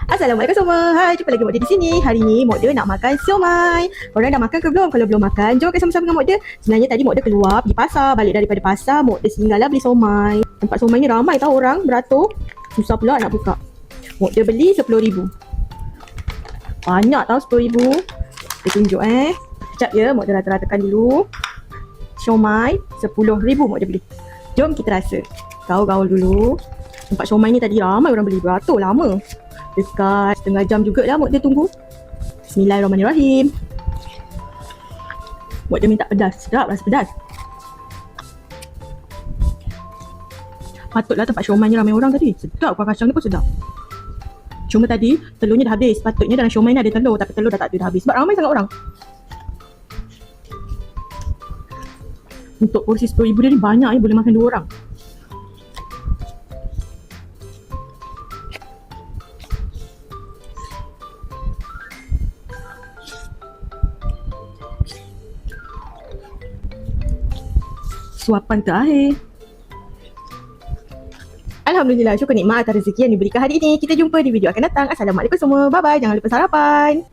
Assalamualaikum semua. Hai, jumpa lagi Mak Dia di sini. Hari ni Mak Dia nak makan siomai. Korang dah makan ke belum? Kalau belum makan, jom kita sama-sama dengan Mak Dia. Sebenarnya tadi Mak Dia keluar pergi pasar. Balik daripada pasar, Mak Dia singgah lah beli siomai. Tempat siomai ni ramai tau orang, beratur. Susah pula nak buka. Mak Dia beli RM10,000. Banyak tau RM10,000. Kita tunjuk Sekejap ya, Mak Dia rata-ratakan dulu. Siomai RM10,000 Mak Dia beli. Jom kita rasa. Gaul-gaul dulu. Tempat siomai ni tadi ramai orang beli, beratur lama. Dekat setengah jam jugalah Mak Dia tunggu. Bismillahirrahmanirrahim. Mak Dia minta pedas, sedap rasa pedas. Patutlah tempat siomai ni ramai orang tadi. Sedap, kuah kacang ni pun sedap. Cuma tadi telurnya dah habis. Patutnya dalam siomai ni ada telur, tapi telur dah tak ada, dah habis. Sebab ramai sangat orang. Untuk porsi RM10,000 dia ni banyak boleh makan 2 orang. Suapan terakhir. Alhamdulillah, syukur nikmat atas rezeki yang diberikan hari ini. Kita jumpa di video akan datang. Assalamualaikum semua. Bye-bye. Jangan lupa sarapan.